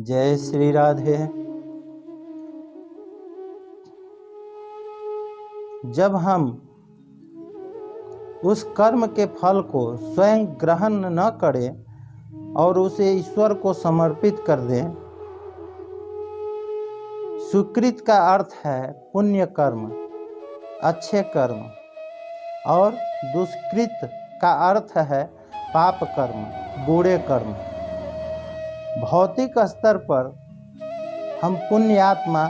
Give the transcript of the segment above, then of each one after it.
जय श्री राधे। जब हम उस कर्म के फल को स्वयं ग्रहण न करें और उसे ईश्वर को समर्पित कर दें, सुकृत का अर्थ है पुण्य कर्म, अच्छे कर्म, और दुष्कृत का अर्थ है पाप कर्म, बुरे कर्म। भौतिक स्तर पर हम पुण्यात्मा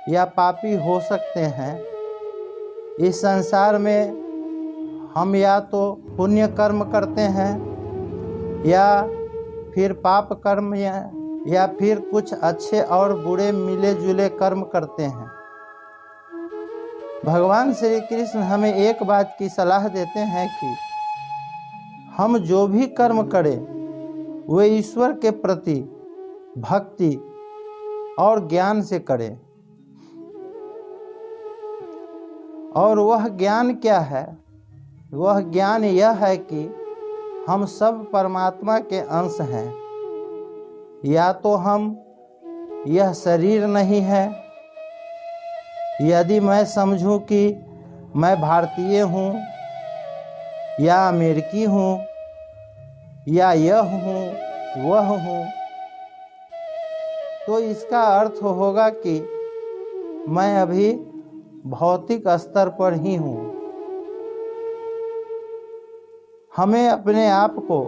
या पापी हो सकते हैं। इस संसार में हम या तो पुण्य कर्म करते हैं या फिर पाप कर्म या फिर कुछ अच्छे और बुरे मिले जुले कर्म करते हैं। भगवान श्री कृष्ण हमें एक बात की सलाह देते हैं कि हम जो भी कर्म करें वे ईश्वर के प्रति भक्ति और ज्ञान से करें। और वह ज्ञान क्या है? वह ज्ञान यह है कि हम सब परमात्मा के अंश हैं। या तो हम यह शरीर नहीं है। यदि मैं समझूं कि मैं भारतीय हूँ या अमेरिकी हूँ या यह हूँ वह हूँ, तो इसका अर्थ होगा कि मैं अभी भौतिक स्तर पर ही हूँ। हमें अपने आप को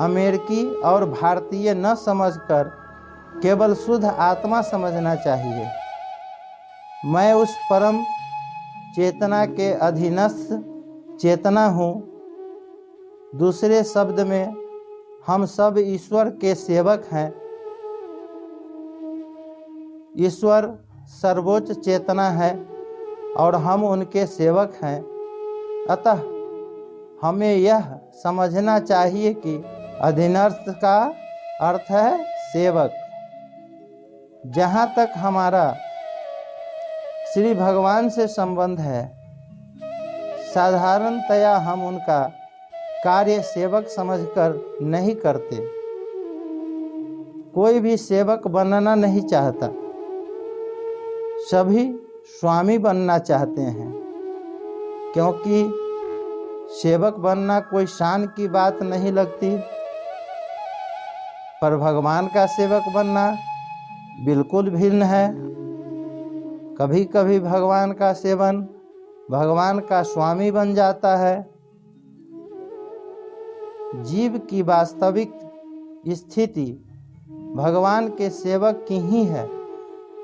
अमेरिकी और भारतीय न समझकर केवल शुद्ध आत्मा समझना चाहिए। मैं उस परम चेतना के अधीनस्थ चेतना हूँ। दूसरे शब्द में हम सब ईश्वर के सेवक हैं। ईश्वर सर्वोच्च चेतना है और हम उनके सेवक हैं। अतः हमें यह समझना चाहिए कि अधीनस्थ का अर्थ है सेवक। जहाँ तक हमारा श्री भगवान से संबंध है, साधारणतया हम उनका कार्य सेवक समझकर नहीं करते। कोई भी सेवक बनना नहीं चाहता, सभी स्वामी बनना चाहते हैं, क्योंकि सेवक बनना कोई शान की बात नहीं लगती। पर भगवान का सेवक बनना बिल्कुल भिन्न है। कभी कभी भगवान का सेवन भगवान का स्वामी बन जाता है। जीव की वास्तविक स्थिति भगवान के सेवक की ही है।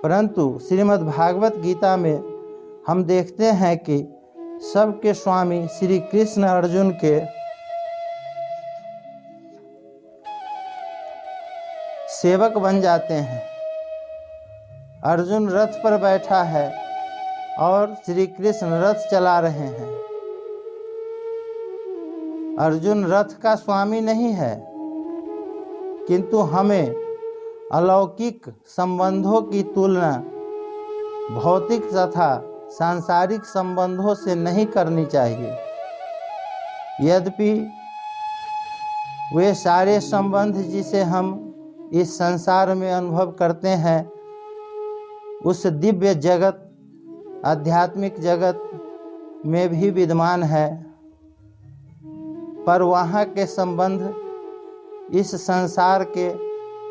परंतु श्रीमद् भागवत गीता में हम देखते हैं कि सबके स्वामी श्री कृष्ण अर्जुन के सेवक बन जाते हैं। अर्जुन रथ पर बैठा है और श्री कृष्ण रथ चला रहे हैं। अर्जुन रथ का स्वामी नहीं है, किंतु हमें अलौकिक संबंधों की तुलना भौतिक तथा सांसारिक संबंधों से नहीं करनी चाहिए। यद्यपि वे सारे संबंध जिसे हम इस संसार में अनुभव करते हैं उस दिव्य जगत, आध्यात्मिक जगत में भी विद्यमान है, पर वहाँ के संबंध इस संसार के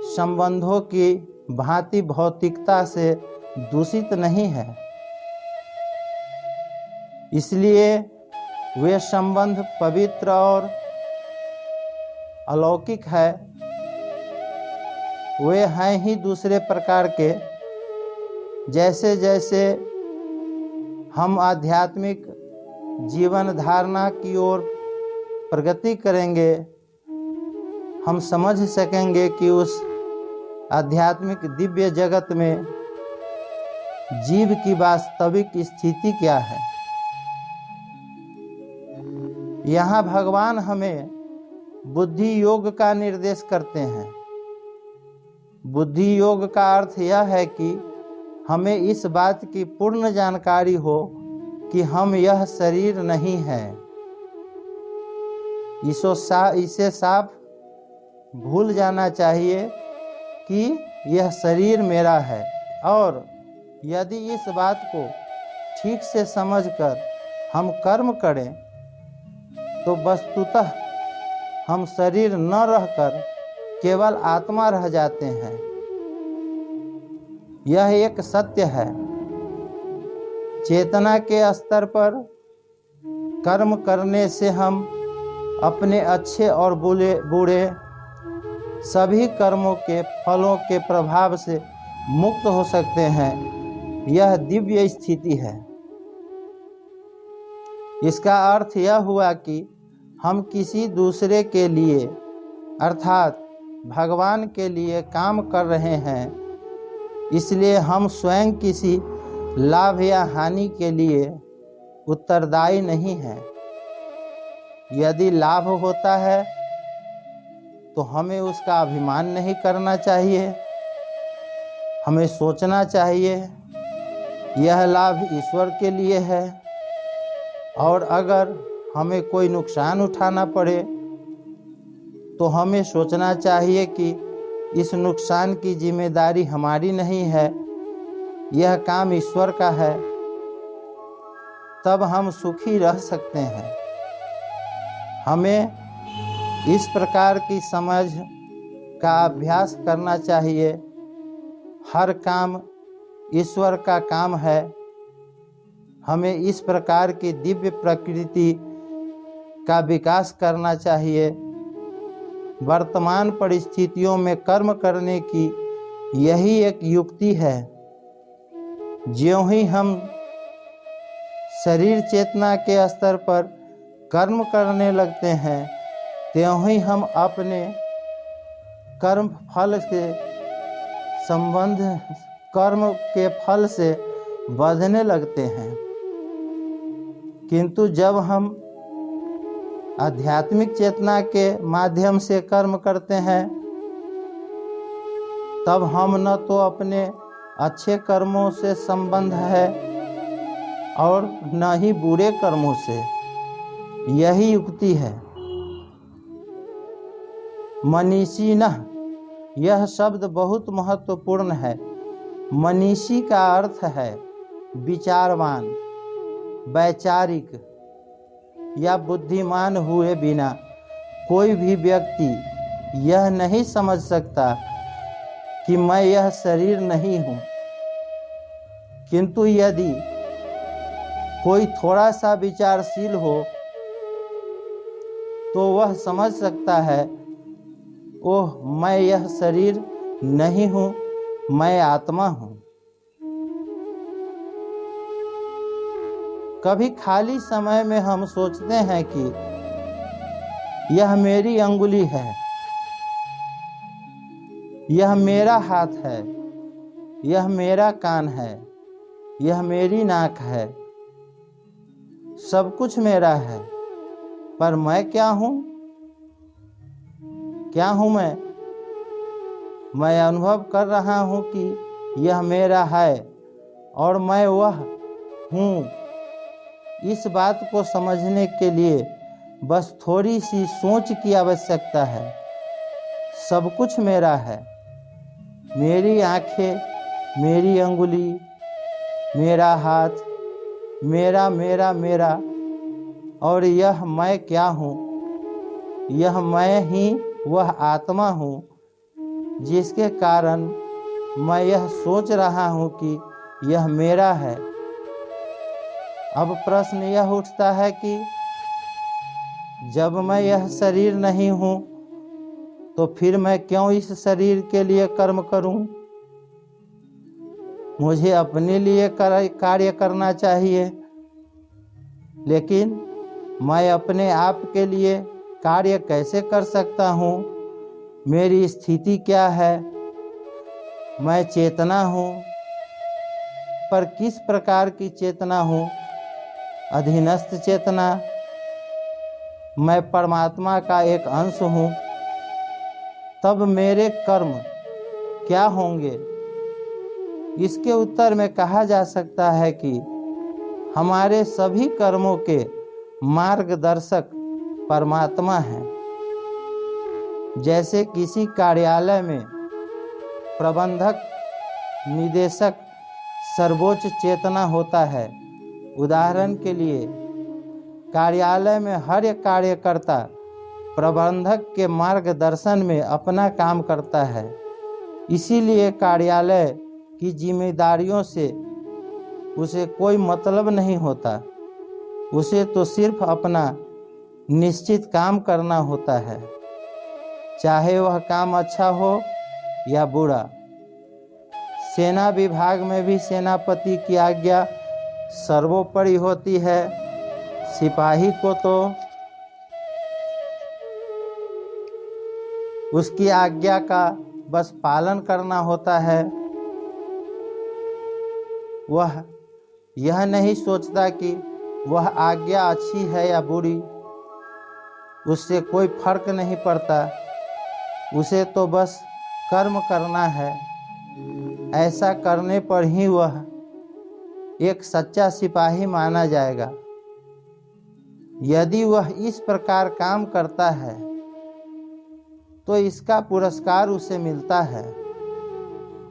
संबंधों की भांति भौतिकता से दूषित नहीं है। इसलिए वे संबंध पवित्र और अलौकिक है। वे हैं ही दूसरे प्रकार के। जैसे जैसे हम आध्यात्मिक जीवन धारणा की ओर प्रगति करेंगे, हम समझ सकेंगे कि उस आध्यात्मिक दिव्य जगत में जीव की वास्तविक स्थिति क्या है। यहाँ भगवान हमें बुद्धि योग का निर्देश करते हैं। बुद्धि योग का अर्थ यह है कि हमें इस बात की पूर्ण जानकारी हो कि हम यह शरीर नहीं हैं। इसे साफ भूल जाना चाहिए कि यह शरीर मेरा है, और यदि इस बात को ठीक से समझकर हम कर्म करें तो वस्तुतः हम शरीर न रहकर केवल आत्मा रह जाते हैं। यह एक सत्य है। चेतना के स्तर पर कर्म करने से हम अपने अच्छे और बुरे सभी कर्मों के फलों के प्रभाव से मुक्त हो सकते हैं। यह दिव्य स्थिति है। इसका अर्थ यह हुआ कि हम किसी दूसरे के लिए अर्थात भगवान के लिए काम कर रहे हैं, इसलिए हम स्वयं किसी लाभ या हानि के लिए उत्तरदायी नहीं हैं। यदि लाभ होता है तो हमें उसका अभिमान नहीं करना चाहिए। हमें सोचना चाहिए यह लाभ ईश्वर के लिए है, और अगर हमें कोई नुकसान उठाना पड़े तो हमें सोचना चाहिए कि इस नुकसान की जिम्मेदारी हमारी नहीं है, यह काम ईश्वर का है। तब हम सुखी रह सकते हैं। हमें इस प्रकार की समझ का अभ्यास करना चाहिए। हर काम ईश्वर का काम है। हमें इस प्रकार की दिव्य प्रकृति का विकास करना चाहिए। वर्तमान परिस्थितियों में कर्म करने की यही एक युक्ति है। ज्यों ही हम शरीर चेतना के स्तर पर कर्म करने लगते हैं, त्यों ही हम अपने कर्म के फल से बंधने लगते हैं। किंतु जब हम आध्यात्मिक चेतना के माध्यम से कर्म करते हैं, तब हम न तो अपने अच्छे कर्मों से संबंध है और न ही बुरे कर्मों से। यही युक्ति है। मनीषिणः, यह शब्द बहुत महत्वपूर्ण है। मनीषी का अर्थ है विचारवान, वैचारिक या बुद्धिमान हुए बिना कोई भी व्यक्ति यह नहीं समझ सकता कि मैं यह शरीर नहीं हूँ। किंतु यदि कोई थोड़ा सा विचारशील हो तो वह समझ सकता है, ओह, मैं यह शरीर नहीं हूँ, मैं आत्मा हूँ। कभी खाली समय में हम सोचते हैं कि यह मेरी अंगुली है, यह मेरा हाथ है, यह मेरा कान है, यह मेरी नाक है, सब कुछ मेरा है। पर मैं क्या हूँ? क्या हूँ मैं? मैं अनुभव कर रहा हूँ कि यह मेरा है और मैं वह हूँ। इस बात को समझने के लिए बस थोड़ी सी सोच की आवश्यकता है। सब कुछ मेरा है। मेरी आँखें, मेरी अंगुली, मेरा हाथ, मेरा मेरा मेरा। और यह मैं क्या हूँ? यह मैं ही वह आत्मा हूँ जिसके कारण मैं यह सोच रहा हूँ कि यह मेरा है। अब प्रश्न यह उठता है कि जब मैं यह शरीर नहीं हूँ तो फिर मैं क्यों इस शरीर के लिए कर्म करूँ? मुझे अपने लिए कार्य करना चाहिए, लेकिन मैं अपने आप के लिए कार्य कैसे कर सकता हूँ? मेरी स्थिति क्या है? मैं चेतना हूँ, पर किस प्रकार की चेतना हूँ? अधीनस्थ चेतना? मैं परमात्मा का एक अंश हूँ। तब मेरे कर्म क्या होंगे? इसके उत्तर में कहा जा सकता है कि हमारे सभी कर्मों के मार्गदर्शक परमात्मा है। जैसे किसी कार्यालय में प्रबंधक, निदेशक सर्वोच्च चेतना होता है। उदाहरण के लिए कार्यालय में हर एक कार्यकर्ता प्रबंधक के मार्गदर्शन में अपना काम करता है। इसीलिए कार्यालय की जिम्मेदारियों से उसे कोई मतलब नहीं होता। उसे तो सिर्फ अपना निश्चित काम करना होता है, चाहे वह काम अच्छा हो या बुरा। सेना विभाग में भी सेनापति की आज्ञा सर्वोपरि होती है। सिपाही को तो उसकी आज्ञा का बस पालन करना होता है। वह यह नहीं सोचता कि वह आज्ञा अच्छी है या बुरी, उससे कोई फर्क नहीं पड़ता। उसे तो बस कर्म करना है। ऐसा करने पर ही वह एक सच्चा सिपाही माना जाएगा। यदि वह इस प्रकार काम करता है तो इसका पुरस्कार उसे मिलता है।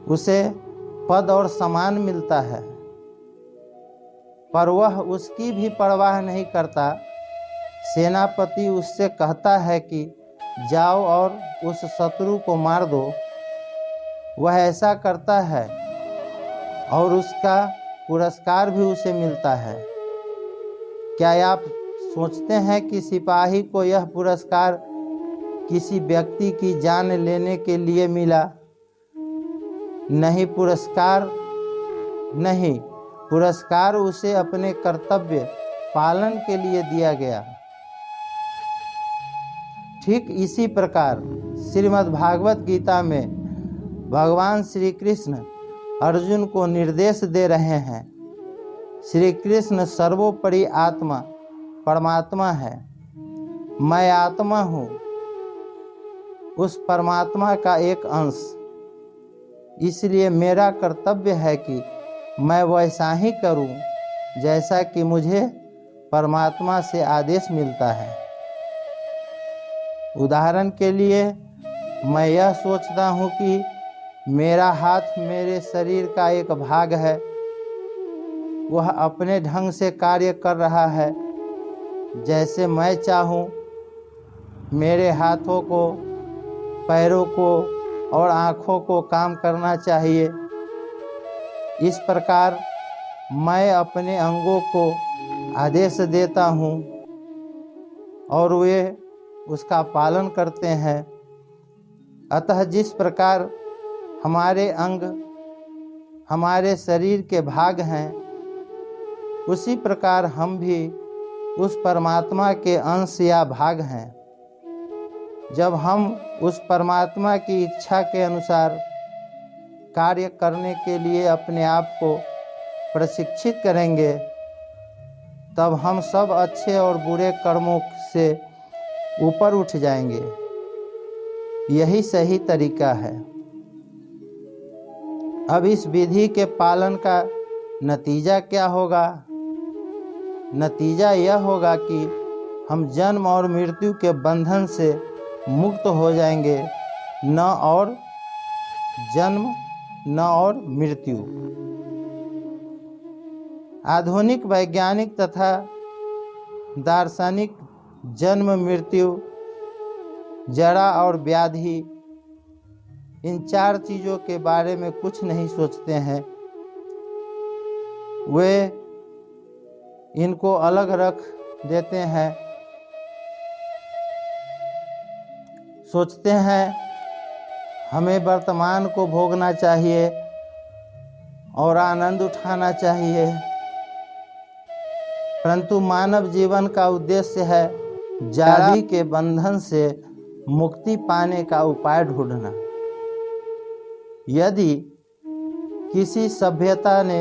उसे पद और सम्मान मिलता है, पर वह उसकी भी परवाह नहीं करता। सेनापति उससे कहता है कि जाओ और उस शत्रु को मार दो। वह ऐसा करता है और उसका पुरस्कार भी उसे मिलता है। क्या आप सोचते हैं कि सिपाही को यह पुरस्कार किसी व्यक्ति की जान लेने के लिए मिला? नहीं, पुरस्कार उसे अपने कर्तव्य पालन के लिए दिया गया। ठीक इसी प्रकार श्रीमद् भागवत गीता में भगवान श्री कृष्ण अर्जुन को निर्देश दे रहे हैं। श्री कृष्ण सर्वोपरि आत्मा परमात्मा है। मैं आत्मा हूँ, उस परमात्मा का एक अंश। इसलिए मेरा कर्तव्य है कि मैं वैसा ही करूं जैसा कि मुझे परमात्मा से आदेश मिलता है। उदाहरण के लिए मैं यह सोचता हूं कि मेरा हाथ मेरे शरीर का एक भाग है। वह अपने ढंग से कार्य कर रहा है जैसे मैं चाहूं। मेरे हाथों को, पैरों को और आँखों को काम करना चाहिए। इस प्रकार मैं अपने अंगों को आदेश देता हूँ और वे उसका पालन करते हैं। अतः जिस प्रकार हमारे अंग हमारे शरीर के भाग हैं, उसी प्रकार हम भी उस परमात्मा के अंश या भाग हैं। जब हम उस परमात्मा की इच्छा के अनुसार कार्य करने के लिए अपने आप को प्रशिक्षित करेंगे, तब हम सब अच्छे और बुरे कर्मों से ऊपर उठ जाएंगे। यही सही तरीका है। अब इस विधि के पालन का नतीजा क्या होगा? नतीजा यह होगा कि हम जन्म और मृत्यु के बंधन से मुक्त हो जाएंगे। न और जन्म न और मृत्यु। आधुनिक वैज्ञानिक तथा दार्शनिक जन्म मृत्यु, जरा और व्याधि, इन चार चीज़ों के बारे में कुछ नहीं सोचते हैं। वे इनको अलग रख देते हैं। सोचते हैं हमें वर्तमान को भोगना चाहिए और आनंद उठाना चाहिए। परंतु मानव जीवन का उद्देश्य है जरा के बंधन से मुक्ति पाने का उपाय ढूंढना। यदि किसी सभ्यता ने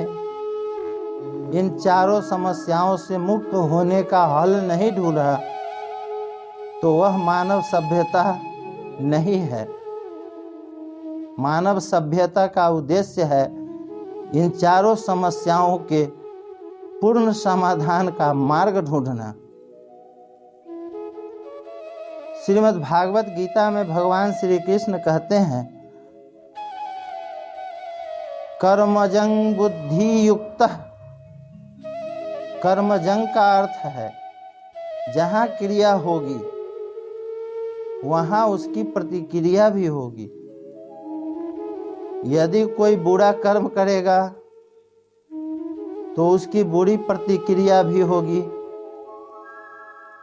इन चारों समस्याओं से मुक्त होने का हल नहीं ढूंढा तो वह मानव सभ्यता नहीं है। मानव सभ्यता का उद्देश्य है इन चारों समस्याओं के पूर्ण समाधान का मार्ग ढूंढना। श्रीमद् भागवत गीता में भगवान श्री कृष्ण कहते हैं कर्मजं बुद्धि युक्त। कर्मजं का अर्थ है जहाँ क्रिया होगी वहाँ उसकी प्रतिक्रिया भी होगी। यदि कोई बुरा कर्म करेगा तो उसकी बुरी प्रतिक्रिया भी होगी,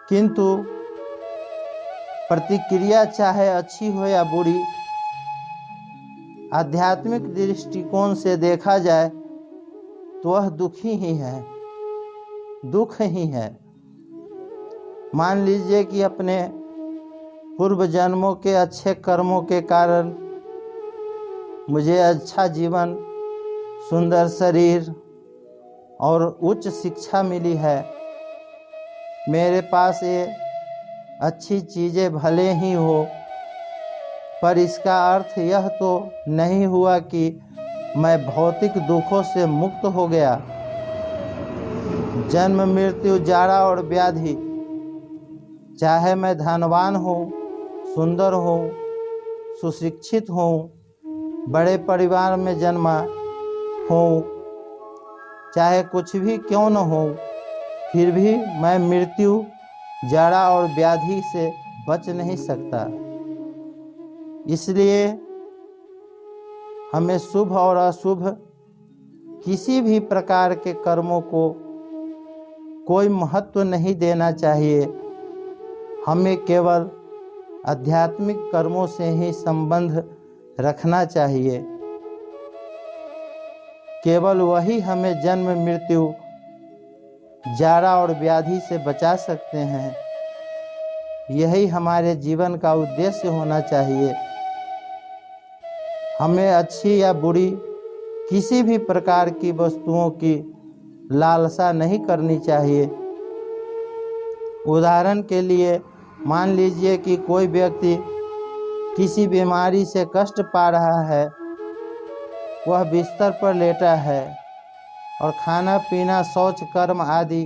किंतु प्रतिक्रिया चाहे अच्छी हो या बुरी, आध्यात्मिक दृष्टिकोण से देखा जाए तो वह दुखी ही है, दुख ही है। मान लीजिए कि अपने पूर्व जन्मों के अच्छे कर्मों के कारण मुझे अच्छा जीवन, सुंदर शरीर और उच्च शिक्षा मिली है। मेरे पास ये अच्छी चीज़ें भले ही हो, पर इसका अर्थ यह तो नहीं हुआ कि मैं भौतिक दुखों से मुक्त हो गया। जन्म, मृत्यु, जाड़ा और व्याधि, चाहे मैं धनवान हूँ, सुंदर हूँ, सुशिक्षित हूँ, बड़े परिवार में जन्मा हूँ, चाहे कुछ भी क्यों न हो, फिर भी मैं मृत्यु, जरा और व्याधि से बच नहीं सकता। इसलिए हमें शुभ और अशुभ किसी भी प्रकार के कर्मों को कोई महत्व नहीं देना चाहिए। हमें केवल आध्यात्मिक कर्मों से ही संबंध रखना चाहिए। केवल वही हमें जन्म, मृत्यु, जाड़ा और व्याधि से बचा सकते हैं। यही हमारे जीवन का उद्देश्य होना चाहिए। हमें अच्छी या बुरी किसी भी प्रकार की वस्तुओं की लालसा नहीं करनी चाहिए। उदाहरण के लिए मान लीजिए कि कोई व्यक्ति किसी बीमारी से कष्ट पा रहा है, वह बिस्तर पर लेटा है और खाना पीना, शौच कर्म आदि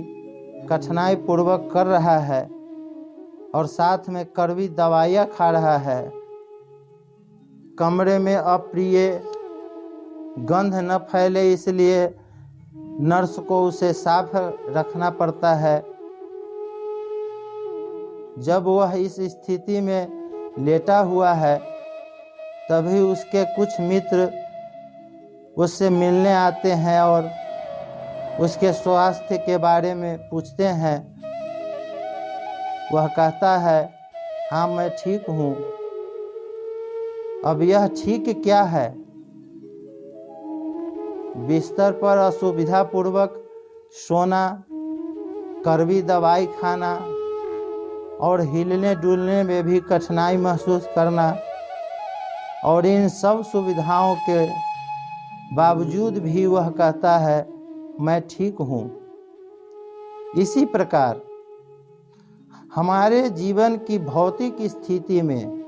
कठिनाई पूर्वक कर रहा है और साथ में कड़वी दवाइयाँ खा रहा है। कमरे में अप्रिय गंध न फैले इसलिए नर्स को उसे साफ रखना पड़ता है। जब वह इस स्थिति में लेटा हुआ है तभी उसके कुछ मित्र उससे मिलने आते हैं और उसके स्वास्थ्य के बारे में पूछते हैं। वह कहता है, हाँ मैं ठीक हूँ। अब यह ठीक क्या है? बिस्तर पर असुविधापूर्वक सोना, कड़वी दवाई खाना और हिलने डुलने में भी कठिनाई महसूस करना, और इन सब सुविधाओं के बावजूद भी वह कहता है मैं ठीक हूँ। इसी प्रकार हमारे जीवन की भौतिक स्थिति में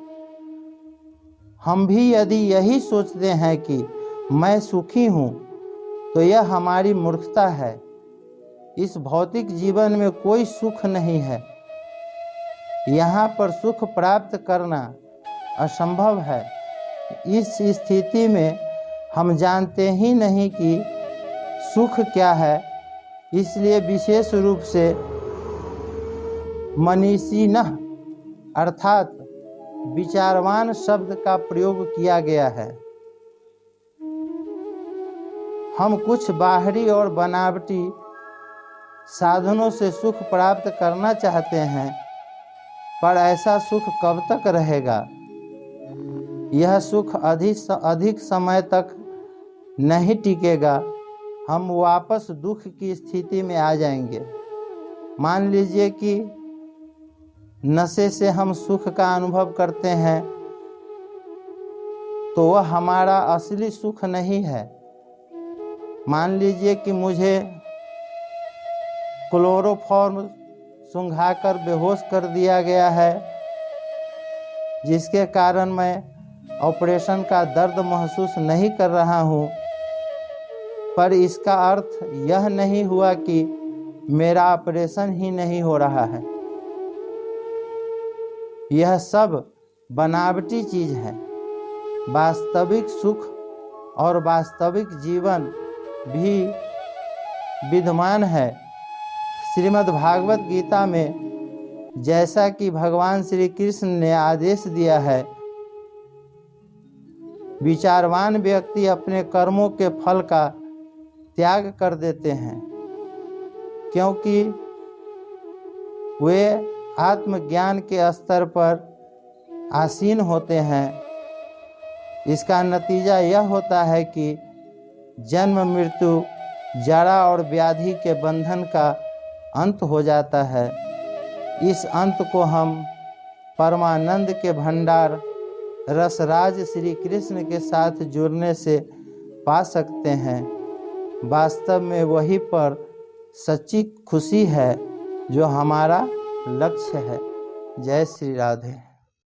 हम भी यदि यही सोचते हैं कि मैं सुखी हूँ तो यह हमारी मूर्खता है। इस भौतिक जीवन में कोई सुख नहीं है। यहाँ पर सुख प्राप्त करना असंभव है। इस स्थिति में हम जानते ही नहीं कि सुख क्या है, इसलिए विशेष रूप से मनीषिणः अर्थात विचारवान शब्द का प्रयोग किया गया है। हम कुछ बाहरी और बनावटी साधनों से सुख प्राप्त करना चाहते हैं, पर ऐसा सुख कब तक रहेगा? यह सुख अधिक समय तक नहीं टिकेगा। हम वापस दुख की स्थिति में आ जाएंगे। मान लीजिए कि नशे से हम सुख का अनुभव करते हैं तो वह हमारा असली सुख नहीं है। मान लीजिए कि मुझे क्लोरोफॉर्म सुंघाकर बेहोश कर दिया गया है, जिसके कारण मैं ऑपरेशन का दर्द महसूस नहीं कर रहा हूँ, पर इसका अर्थ यह नहीं हुआ कि मेरा ऑपरेशन ही नहीं हो रहा है। यह सब बनावटी चीज़ है। वास्तविक सुख और वास्तविक जीवन भी विद्यमान है। श्रीमद् भागवत गीता में जैसा कि भगवान श्री कृष्ण ने आदेश दिया है, विचारवान व्यक्ति अपने कर्मों के फल का त्याग कर देते हैं, क्योंकि वे आत्मज्ञान के स्तर पर आसीन होते हैं। इसका नतीजा यह होता है कि जन्म मृत्यु जरा और व्याधि के बंधन का अंत हो जाता है। इस अंत को हम परमानंद के भंडार रसराज श्री कृष्ण के साथ जुड़ने से पा सकते हैं। वास्तव में वही पर सच्ची खुशी है जो हमारा लक्ष्य है। जय श्री राधे।